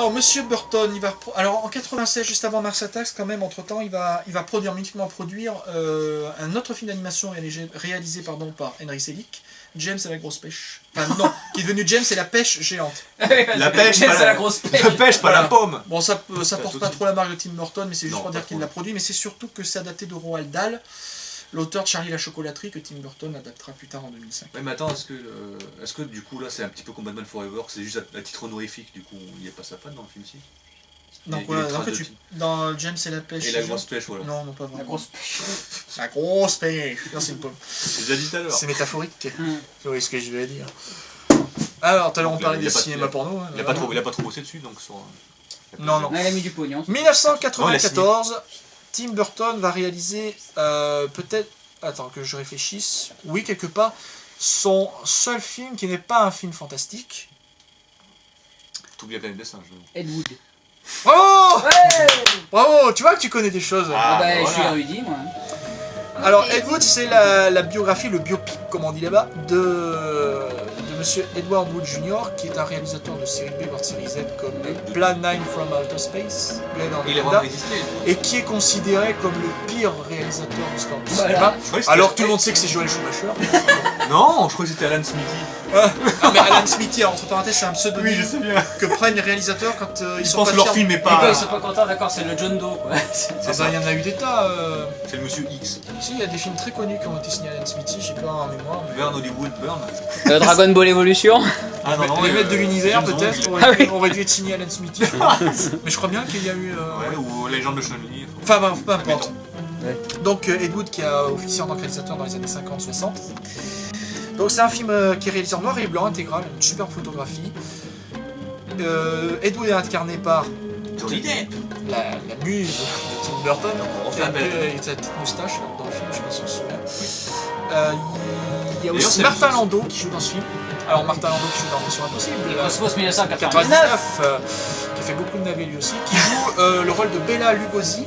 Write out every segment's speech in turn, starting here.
Alors, Monsieur Burton, alors en 96, juste avant Mars Attacks, quand même, entre-temps, il va uniquement produire un autre film d'animation réalisé par Henry Selick, James et la grosse pêche. Enfin non, qui est devenu James et la pêche géante. La pêche, pas la grosse pêche. La pêche, pas la pomme. Bon, ça porte pas trop la marque de Tim Burton, mais c'est juste pour dire qu'il l'a produit. Mais c'est surtout que c'est adapté de Roald Dahl, l'auteur de Charlie la chocolaterie, que Tim Burton adaptera plus tard en 2005. Ouais, mais attends, est-ce que du coup là c'est un petit peu comme Batman Forever, c'est juste à titre honorifique, du coup il n'y a pas sa patte dans le film ci? Donc voilà, dans James et la pêche. Et la grosse pêche, voilà. Non, pas vraiment. La grosse pêche. La grosse pêche. Non, c'est une pomme. C'est déjà dit tout à l'heure. C'est métaphorique. Vous voyez ce que je vais dire. Alors, tout à l'heure on parlait des cinémas porno. Il a pas trop bossé dessus, donc sur... Non. Il a mis du pognon. 1994, Tim Burton va réaliser peut-être... Attends, que je réfléchisse. Oui, quelque part, son seul film qui n'est pas un film fantastique. T'oublies la planète des singes. Ed Wood. Oh Ouais. Bravo, tu vois que tu connais des choses. Voilà. Je suis érudit, moi. Alors, Ed Wood, c'est la biographie, le biopic, comme on dit là-bas, de Monsieur Edward Wood Jr., qui est un réalisateur de série B, voire de série Z, comme Plan 9 from Outer Space, et qui est considéré comme le pire réalisateur de l'histoire du cinéma. Alors tout le monde sait que c'est Joel Schumacher. Non, je crois que c'était Alan Smithy. Non, mais Alan Smithy, entre parenthèses, c'est un pseudonyme je sais bien. que prennent les réalisateurs quand ils sont pensent pas que leur fiers. film est Et quand pas... ils sont pas contents, d'accord, c'est le John Doe, quoi. C'est ça, il y en a eu des tas. C'est le Monsieur X. Si, il y a des films très connus qui ont été signés à Alan Smithy, j'ai pas en mémoire. Mais... Burn Hollywood, Burn. Dragon Ball Evolution. Ah non, les maîtres de l'univers, James peut-être, Bond, aurait dû être signé à Alan Smithy, je crois. Mais je crois bien qu'il y a eu... Ouais, ou Légende de Chun-Li. Enfin, bref, peu importe. Ouais. Donc, Ed Wood qui a officié en tant que réalisateur dans les années 50-60. Donc, c'est un film qui est réalisé en noir et blanc, intégral, une superbe photographie. Ed Wood est incarné par Johnny Depp. la muse de Tim Burton. Enfin, avec sa petite moustache là, dans le film, je sais pas si on se souvient. Il y a aussi Martin Landau qui joue dans ce film. Alors, Martin Landau qui joue dans Mission Impossible. Cosmos 1999. 99, qui a fait beaucoup de navets lui aussi, qui joue le rôle de Bela Lugosi,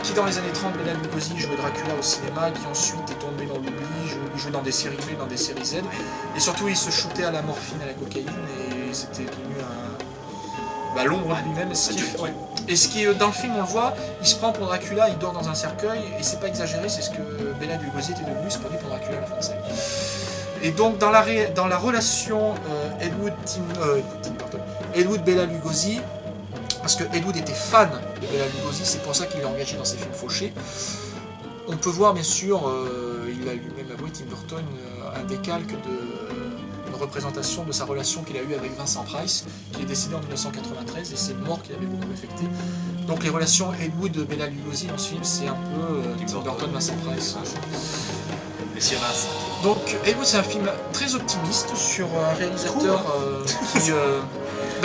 qui dans les années 30, Bela Lugosi jouait Dracula au cinéma, qui ensuite est tombé dans l'oubli, il jouait dans des séries B, dans des séries Z, et surtout il se shootait à la morphine, à la cocaïne, et c'était devenu l'ombre de lui-même. Et ce qui est dans le film, on le voit, il se prend pour Dracula, il dort dans un cercueil, et c'est pas exagéré, c'est ce que Bela Lugosi était devenu, il se prenait pour Dracula à la fin de sa vie. Et donc dans la relation Ed Wood-Bela Lugosi, parce que Ed Wood était fan de Bela Lugosi, c'est pour ça qu'il l'a engagé dans ses films fauchés, on peut voir bien sûr, il a lui-même avoué, Tim Burton, un décalque une représentation de sa relation qu'il a eue avec Vincent Price, qui est décédé en 1993, et c'est une mort qui l'avait beaucoup affecté. Donc les relations Ed Wood-Bela Lugosi dans ce film, c'est un peu Tim Burton-Vincent Price. Donc Ed Wood, c'est un film très optimiste sur un réalisateur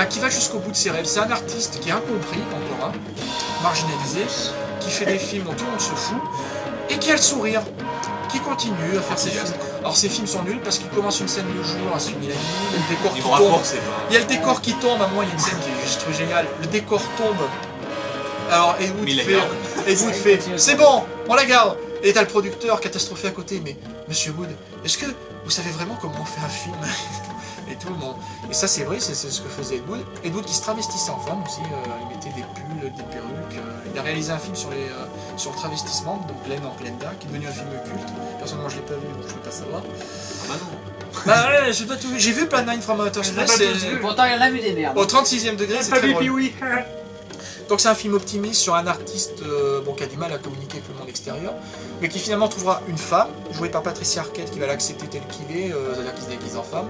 qui va jusqu'au bout de ses rêves. C'est un artiste qui est incompris encore, marginalisé, qui fait des films dont tout le monde se fout, et qui a le sourire, qui continue à faire ses films. Alors ces films sont nuls parce qu'il commence une scène le jour, à suivre la nuit, le décor qui tombe. Il y a le décor qui tombe, à moi il y a une scène qui est juste géniale. Le décor tombe. Alors Ed Wood fait c'est bon, on la garde. Et t'as le producteur catastrophé à côté, mais Monsieur Wood, est-ce que vous savez vraiment comment on fait un film? Et tout le monde. Et ça c'est vrai, c'est ce que faisait Ed Wood. Ed Wood qui se travestissait en femme aussi, il mettait des pulls, des perruques. Il a réalisé un film sur le travestissement, de Glenn en pleine date, qui est devenu un film culte. Personnellement je l'ai pas vu, donc je peux pas savoir. Ah bah non. Bah ouais, j'ai pas tout vu. J'ai vu Plan 9 from Outer Space. Pourtant il en a vu des merdes. Au 36e degré, c'est très drôle. Donc c'est un film optimiste sur un artiste qui a du mal à communiquer avec le monde extérieur, mais qui finalement trouvera une femme, jouée par Patricia Arquette, qui va l'accepter tel qu'il est, c'est-à-dire qu'il se déguise en femme.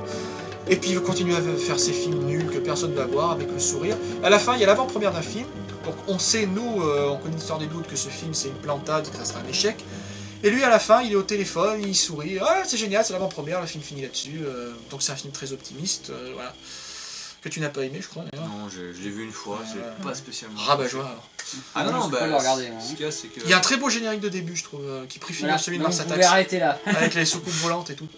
Et puis il va continuer à faire ses films nuls que personne ne va voir, avec le sourire. À la fin, il y a l'avant-première d'un film, donc on sait, nous, on connaît l'histoire des doutes, que ce film c'est une plantade, que ça sera un échec. Et lui, à la fin, il est au téléphone, il sourit, ah c'est génial, c'est l'avant-première, le film finit là-dessus, donc c'est un film très optimiste, voilà. Que tu n'as pas aimé, je crois. Non, je l'ai vu une fois, c'est pas spécialement. Rabat-joie alors. Ah non, bah, le regarder, ce qu'il y a, c'est que... Il y a un très beau générique de début, je trouve, qui préfigure celui de Mars Attacks. Vous pouvez arrêter là. Avec les soucoupes volantes et tout.